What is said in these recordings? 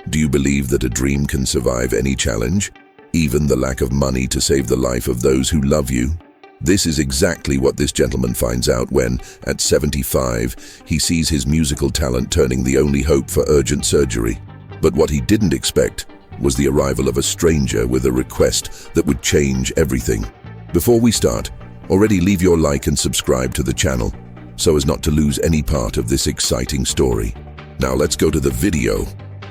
Do you believe that a dream can survive any challenge, even the lack of money to save the life of those who love you? This is exactly what this gentleman finds out when, at 75, he sees his musical talent turning the only hope for urgent surgery. But what he didn't expect was the arrival of a stranger with a request that would change everything. Before we start, already leave your like and subscribe to the channel so as not to lose any part of this exciting story. Now let's go to the video.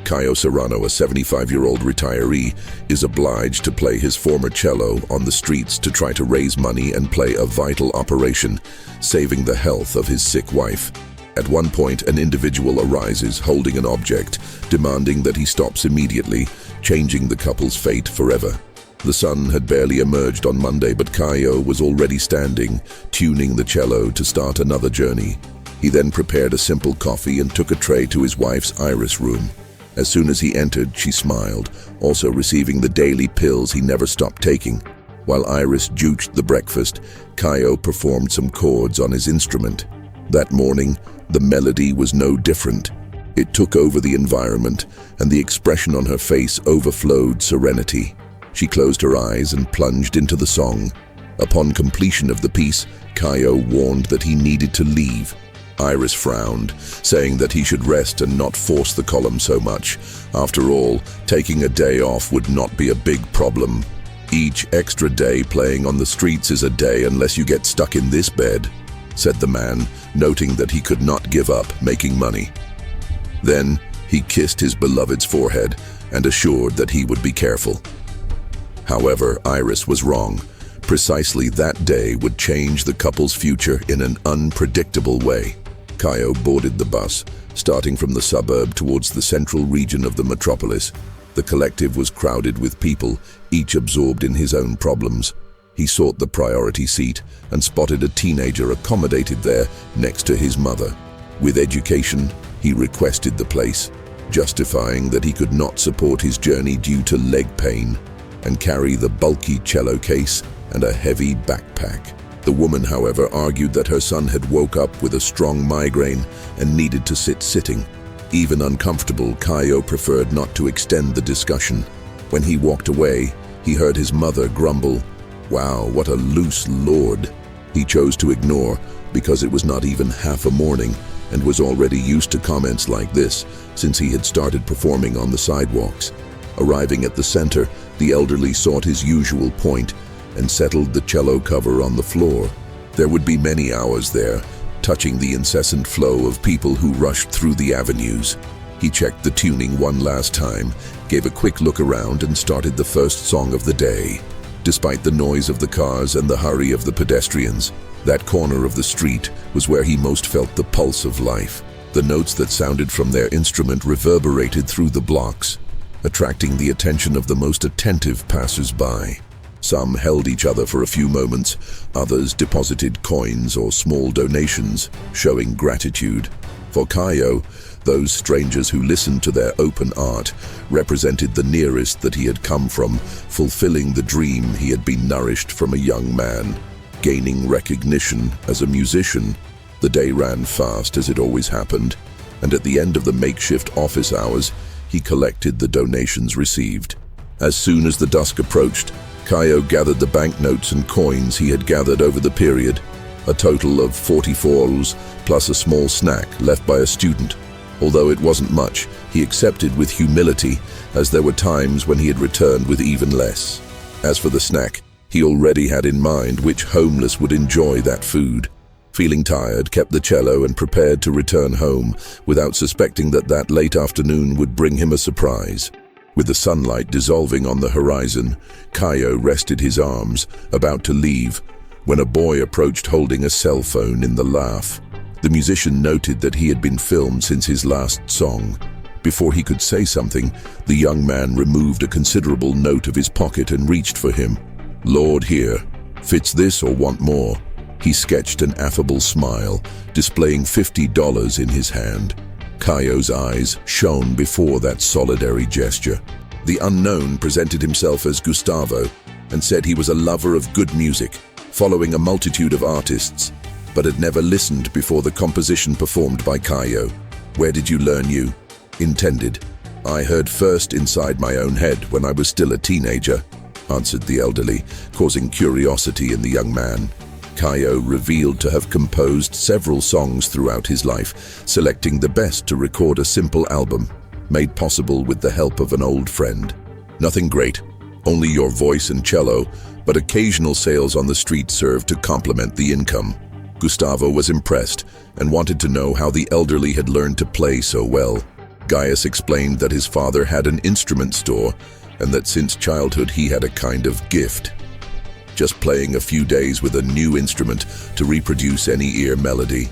Caio Serrano, a 75-year-old retiree, is obliged to play his former cello on the streets to try to raise money and play a vital operation, saving the health of his sick wife. At one point, an individual arises holding an object, demanding that he stops immediately, changing the couple's fate forever. The sun had barely emerged on Monday, but Caio was already standing, tuning the cello to start another journey. He then prepared a simple coffee and took a tray to his wife's iris room. As soon as he entered, she smiled, also receiving the daily pills he never stopped taking. While Iris juiced the breakfast, Caio performed some chords on his instrument. That morning, the melody was no different. It took over the environment, and the expression on her face overflowed serenity. She closed her eyes and plunged into the song. Upon completion of the piece, Caio warned that he needed to leave. Iris frowned, saying that he should rest and not force the column so much. After all, taking a day off would not be a big problem. Each extra day playing on the streets is a day unless you get stuck in this bed, said the man, noting that he could not give up making money. Then he kissed his beloved's forehead and assured that he would be careful. However, Iris was wrong. Precisely that day would change the couple's future in an unpredictable way. Caio boarded the bus, starting from the suburb towards the central region of the metropolis. The collective was crowded with people, each absorbed in his own problems. He sought the priority seat and spotted a teenager accommodated there next to his mother. With education, he requested the place, justifying that he could not support his journey due to leg pain and carry the bulky cello case and a heavy backpack. The woman, however, argued that her son had woke up with a strong migraine and needed to sit sitting. Even uncomfortable, Caio preferred not to extend the discussion. When he walked away, he heard his mother grumble, "Wow, what a loose lord." He chose to ignore because it was not even half a morning and was already used to comments like this since he had started performing on the sidewalks. Arriving at the center, the elderly sought his usual point and settled the cello cover on the floor. There would be many hours there, touching the incessant flow of people who rushed through the avenues. He checked the tuning one last time, gave a quick look around and started the first song of the day. Despite the noise of the cars and the hurry of the pedestrians, that corner of the street was where he most felt the pulse of life. The notes that sounded from their instrument reverberated through the blocks, attracting the attention of the most attentive passers-by. Some held each other for a few moments, others deposited coins or small donations, showing gratitude. For Caio, those strangers who listened to their open art represented the nearest that he had come from, fulfilling the dream he had been nourished from a young man. Gaining recognition as a musician, the day ran fast as it always happened, and at the end of the makeshift office hours, he collected the donations received. As soon as the dusk approached, Caio gathered the banknotes and coins he had gathered over the period, a total of 44 plus a small snack left by a student. Although it wasn't much, he accepted with humility, as there were times when he had returned with even less. As for the snack, he already had in mind which homeless would enjoy that food. Feeling tired, kept the cello and prepared to return home, without suspecting that that late afternoon would bring him a surprise. With the sunlight dissolving on the horizon, Caio rested his arms, about to leave, when a boy approached holding a cell phone in the laugh. The musician noted that he had been filmed since his last song. Before he could say something, the young man removed a considerable note of his pocket and reached for him. "Lord, here. Fits this or want more?" He sketched an affable smile, displaying $50 in his hand. Caio's eyes shone before that solidary gesture. The unknown presented himself as Gustavo and said he was a lover of good music, following a multitude of artists, but had never listened before the composition performed by Caio. "Where did you learn you?" Intended. "I heard first inside my own head when I was still a teenager," answered the elderly, causing curiosity in the young man. Kayo revealed to have composed several songs throughout his life, selecting the best to record a simple album, made possible with the help of an old friend. "Nothing great, only your voice and cello, but occasional sales on the street served to complement the income." Gustavo was impressed and wanted to know how the elderly had learned to play so well. Gaius explained that his father had an instrument store and that since childhood he had a kind of gift. Just playing a few days with a new instrument to reproduce any ear melody.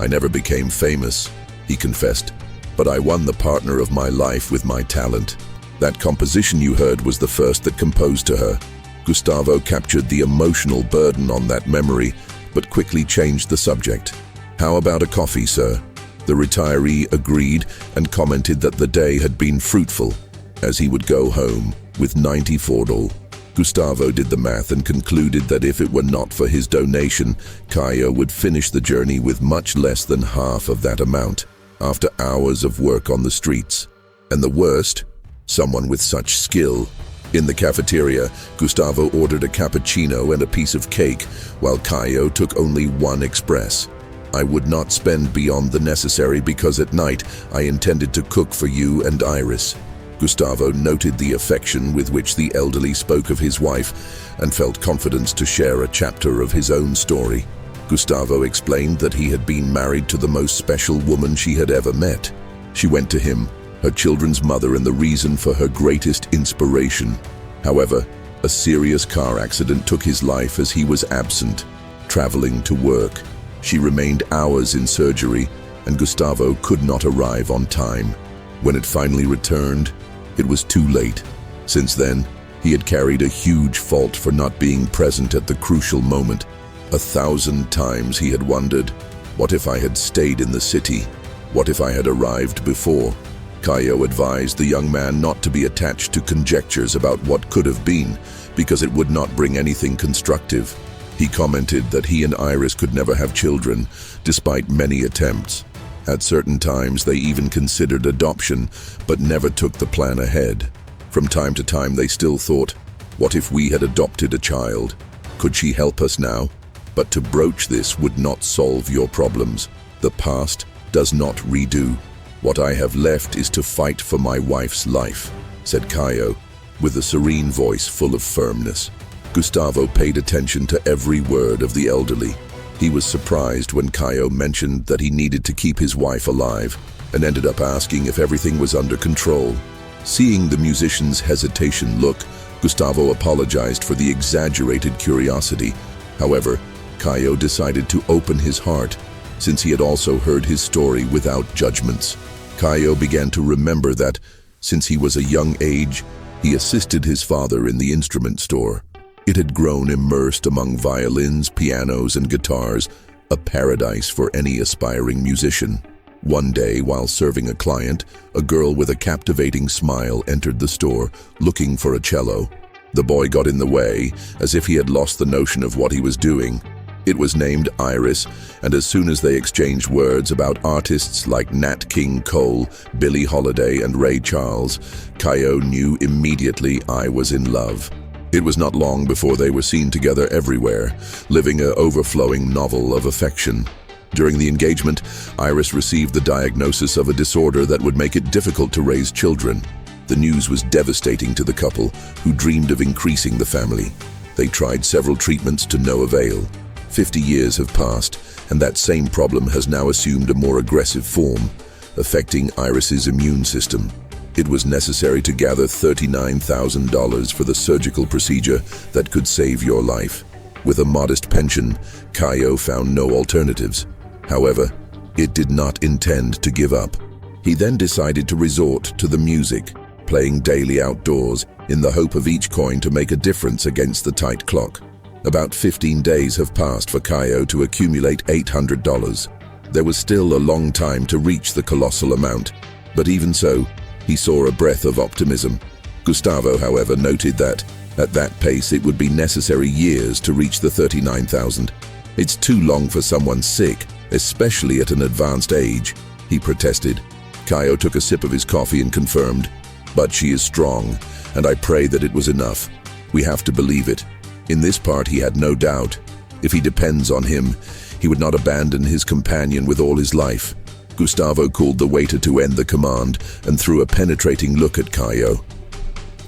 "I never became famous," he confessed, "but I won the partner of my life with my talent. That composition you heard was the first that composed to her." Gustavo captured the emotional burden on that memory, but quickly changed the subject. "How about a coffee, sir?" The retiree agreed and commented that the day had been fruitful, as he would go home with 94 dollars. Gustavo did the math and concluded that if it were not for his donation, Kayo would finish the journey with much less than half of that amount, after hours of work on the streets. And the worst, someone with such skill. In the cafeteria, Gustavo ordered a cappuccino and a piece of cake, while Kayo took only one express. "I would not spend beyond the necessary because at night I intended to cook for you and Iris." Gustavo noted the affection with which the elderly spoke of his wife and felt confidence to share a chapter of his own story. Gustavo explained that he had been married to the most special woman she had ever met. She went to him, her children's mother, and the reason for her greatest inspiration. However, a serious car accident took his life as he was absent, traveling to work. She remained hours in surgery, and Gustavo could not arrive on time. When it finally returned, it was too late. Since then, he had carried a huge fault for not being present at the crucial moment. 1,000 times he had wondered, what if I had stayed in the city? What if I had arrived before? Kayo advised the young man not to be attached to conjectures about what could have been, because it would not bring anything constructive. He commented that he and Iris could never have children, despite many attempts. At certain times, they even considered adoption, but never took the plan ahead. From time to time, they still thought, what if we had adopted a child? Could she help us now? But to broach this would not solve your problems. The past does not redo. What I have left is to fight for my wife's life, said Kayo, with a serene voice full of firmness. Gustavo paid attention to every word of the elderly. He was surprised when Kayo mentioned that he needed to keep his wife alive, and ended up asking if everything was under control. Seeing the musician's hesitation look, Gustavo apologized for the exaggerated curiosity. However, Kayo decided to open his heart, since he had also heard his story without judgments. Kayo began to remember that, since he was a young age, he assisted his father in the instrument store. It had grown immersed among violins, pianos, and guitars, a paradise for any aspiring musician. One day, while serving a client, a girl with a captivating smile entered the store, looking for a cello. The boy got in the way, as if he had lost the notion of what he was doing. It was named Iris, and as soon as they exchanged words about artists like Nat King Cole, Billie Holiday, and Ray Charles, Kayo knew immediately I was in love. It was not long before they were seen together everywhere, living an overflowing novel of affection. During the engagement, Iris received the diagnosis of a disorder that would make it difficult to raise children. The news was devastating to the couple, who dreamed of increasing the family. They tried several treatments to no avail. 50 years have passed, and that same problem has now assumed a more aggressive form, affecting Iris's immune system. It was necessary to gather $39,000 for the surgical procedure that could save your life. With a modest pension, Kayo found no alternatives. However, it did not intend to give up. He then decided to resort to the music, playing daily outdoors in the hope of each coin to make a difference against the tight clock. About 15 days have passed for Kayo to accumulate $800. There was still a long time to reach the colossal amount, but even so, he saw a breath of optimism. Gustavo, however, noted that, at that pace, it would be necessary years to reach the $39,000. It's too long for someone sick, especially at an advanced age, he protested. Caio took a sip of his coffee and confirmed, "But she is strong, and I pray that it was enough. We have to believe it." In this part he had no doubt. If he depends on him, he would not abandon his companion with all his life. Gustavo called the waiter to end the command and threw a penetrating look at Caio.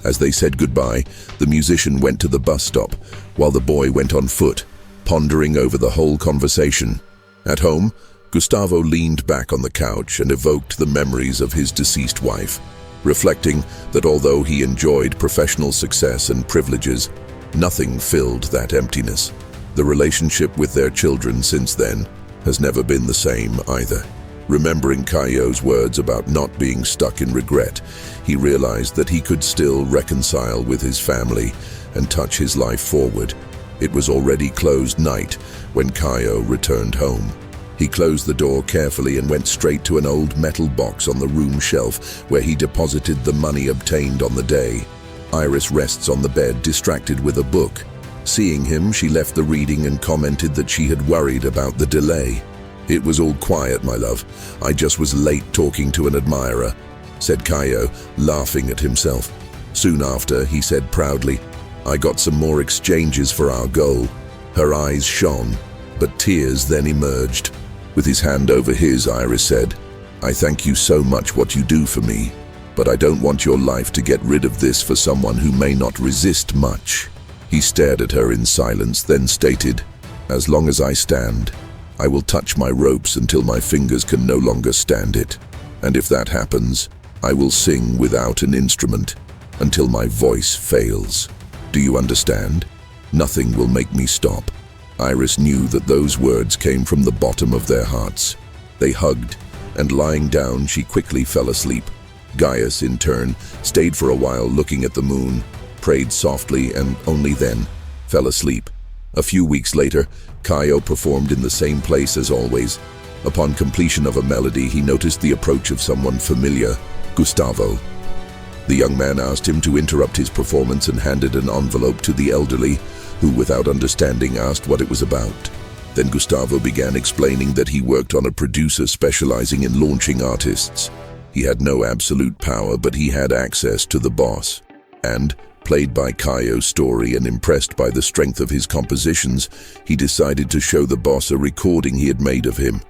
As they said goodbye, the musician went to the bus stop, while the boy went on foot, pondering over the whole conversation. At home, Gustavo leaned back on the couch and evoked the memories of his deceased wife, reflecting that although he enjoyed professional success and privileges, nothing filled that emptiness. The relationship with their children since then has never been the same either. Remembering Caio's words about not being stuck in regret, he realized that he could still reconcile with his family and touch his life forward. It was already closed night when Caio returned home. He closed the door carefully and went straight to an old metal box on the room shelf where he deposited the money obtained on the day. Iris rests on the bed, distracted with a book. Seeing him, she left the reading and commented that she had worried about the delay. "It was all quiet, my love. I just was late talking to an admirer," said Caio, laughing at himself. Soon after, he said proudly, "I got some more exchanges for our goal." Her eyes shone, but tears then emerged. With his hand over his, Iris said, "I thank you so much what you do for me, but I don't want your life to get rid of this for someone who may not resist much." He stared at her in silence, then stated, "As long as I stand, I will touch my ropes until my fingers can no longer stand it. And if that happens, I will sing without an instrument until my voice fails. Do you understand? Nothing will make me stop." Iris knew that those words came from the bottom of their hearts. They hugged, and lying down, she quickly fell asleep. Gaius, in turn, stayed for a while looking at the moon, prayed softly, and only then fell asleep. A few weeks later, Caio performed in the same place as always. Upon completion of a melody, he noticed the approach of someone familiar, Gustavo. The young man asked him to interrupt his performance and handed an envelope to the elderly, who, without understanding, asked what it was about. Then Gustavo began explaining that he worked on a producer specializing in launching artists. He had no absolute power, but he had access to the boss. And, played by Caio's story and impressed by the strength of his compositions, he decided to show the boss a recording he had made of him.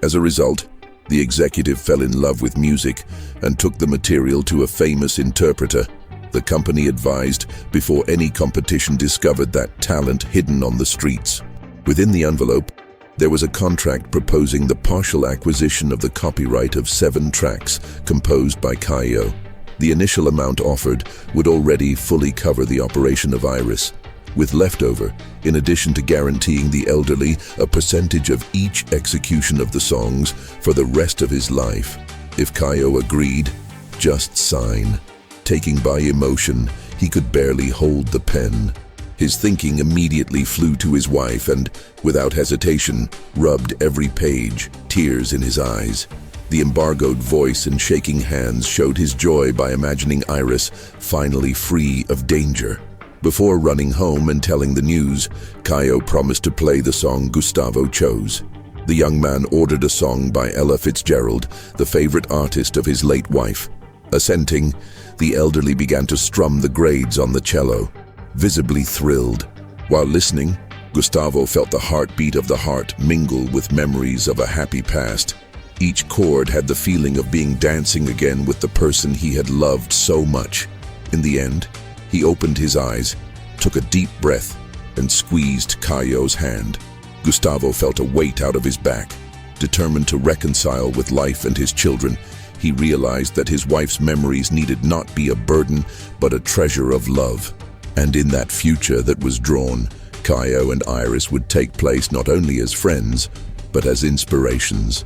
As a result, the executive fell in love with music and took the material to a famous interpreter. The company advised before any competition discovered that talent hidden on the streets. Within the envelope, there was a contract proposing the partial acquisition of the copyright of 7 tracks composed by Caio. The initial amount offered would already fully cover the operation of Iris, with leftover, in addition to guaranteeing the elderly a percentage of each execution of the songs for the rest of his life. If Caio agreed, just sign. Taken by emotion, he could barely hold the pen. His thinking immediately flew to his wife and, without hesitation, rubbed every page, tears in his eyes. The embargoed voice and shaking hands showed his joy by imagining Iris finally free of danger. Before running home and telling the news, Caio promised to play the song Gustavo chose. The young man ordered a song by Ella Fitzgerald, the favorite artist of his late wife. Assenting, the elderly began to strum the grades on the cello, visibly thrilled. While listening, Gustavo felt the heartbeat of the heart mingle with memories of a happy past. Each chord had the feeling of being dancing again with the person he had loved so much. In the end, he opened his eyes, took a deep breath, and squeezed Caio's hand. Gustavo felt a weight out of his back. Determined to reconcile with life and his children, he realized that his wife's memories needed not be a burden, but a treasure of love. And in that future that was drawn, Caio and Iris would take place not only as friends, but as inspirations.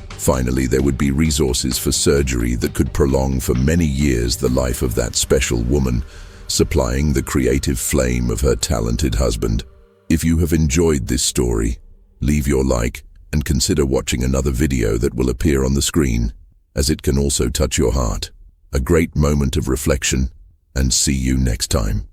Finally, there would be resources for surgery that could prolong for many years the life of that special woman, supplying the creative flame of her talented husband. If you have enjoyed this story, leave your like and consider watching another video that will appear on the screen, as it can also touch your heart. A great moment of reflection, and see you next time.